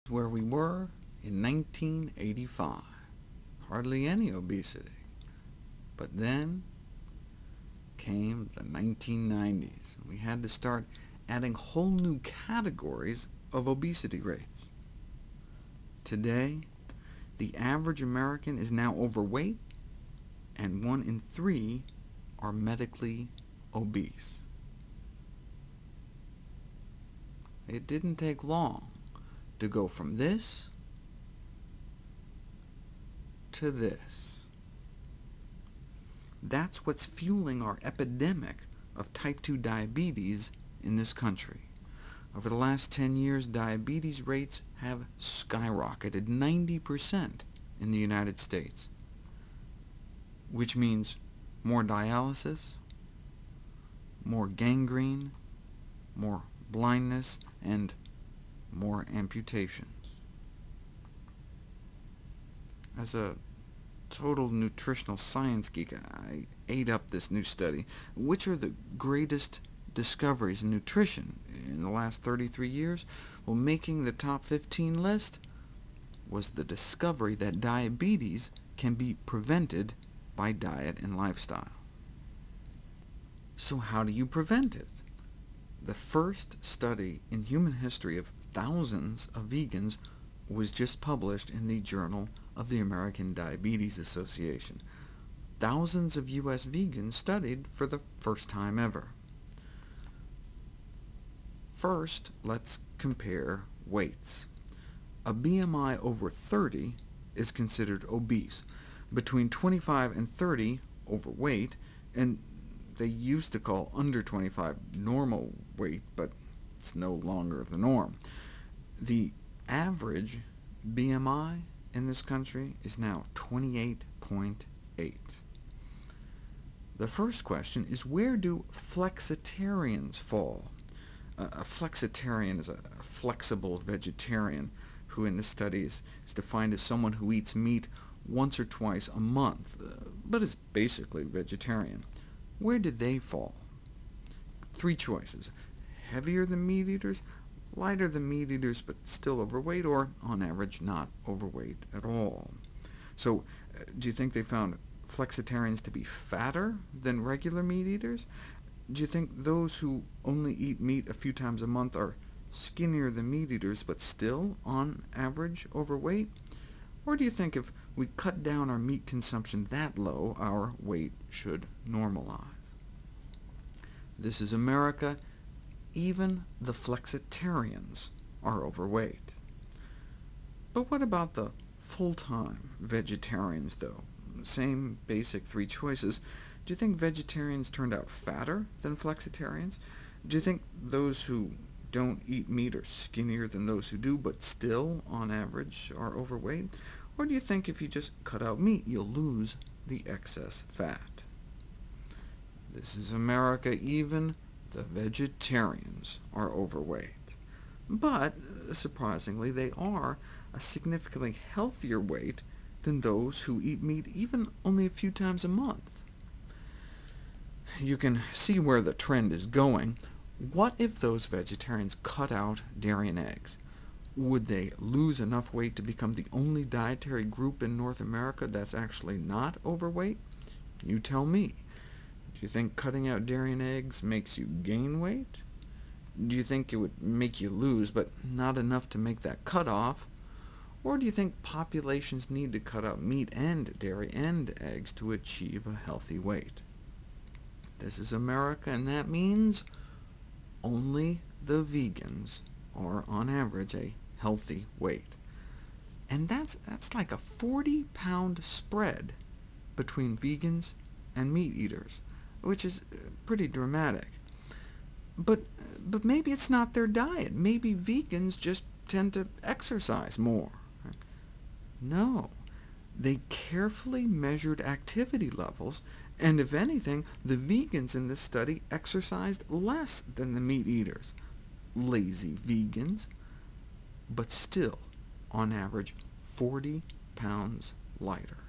where we were in 1985. Hardly any obesity. But then came the 1990s. We had to start adding whole new categories of obesity rates. Today, the average American is now overweight, and 1 in 3 are medically obese. It didn't take long to go from this to this. That's what's fueling our epidemic of type 2 diabetes in this country. Over the last 10 years, diabetes rates have skyrocketed 90% in the United States, which means more dialysis, more gangrene, more blindness, and more amputations. As a total nutritional science geek, I ate up this new study. Which are the greatest discoveries in nutrition in the last 33 years? Well, making the top 15 list was the discovery that diabetes can be prevented by diet and lifestyle. So how do you prevent it? The first study in human history of thousands of vegans was just published in the Journal of the American Diabetes Association. Thousands of U.S. vegans studied for the first time ever. First, let's compare weights. A BMI over 30 is considered obese, between 25 and 30 overweight, and they used to call under 25 normal weight, but it's no longer the norm. The average BMI in this country is now 28.8. The first question is, where do flexitarians fall? A flexitarian is a flexible vegetarian, who in this study is defined as someone who eats meat once or twice a month, but is basically vegetarian. Where do they fall? 3 choices: heavier than meat eaters, lighter than meat eaters but still overweight, or on average not overweight at all. So do you think they found flexitarians to be fatter than regular meat eaters? Do you think those who only eat meat a few times a month are skinnier than meat eaters, but still, on average, overweight? Or do you think if we cut down our meat consumption that low, our weight should normalize? This is America. Even the flexitarians are overweight. But what about the full-time vegetarians, though? Same basic 3 choices. Do you think vegetarians turned out fatter than flexitarians? Do you think those who don't eat meat are skinnier than those who do, but still, on average, are overweight? Or do you think if you just cut out meat, you'll lose the excess fat? This is America. Even the vegetarians are overweight. But, surprisingly, they are a significantly healthier weight than those who eat meat even only a few times a month. You can see where the trend is going. What if those vegetarians cut out dairy and eggs? Would they lose enough weight to become the only dietary group in North America that's actually not overweight? You tell me. Do you think cutting out dairy and eggs makes you gain weight? Do you think it would make you lose, but not enough to make that cutoff? Or do you think populations need to cut out meat and dairy and eggs to achieve a healthy weight? This is America, and that means only the vegans are, on average, a healthy weight. And that's like a 40-pound spread between vegans and meat eaters, which is pretty dramatic. But maybe it's not their diet. Maybe vegans just tend to exercise more. No, they carefully measured activity levels, and if anything, the vegans in this study exercised less than the meat eaters. Lazy vegans, but still, on average, 40 pounds lighter.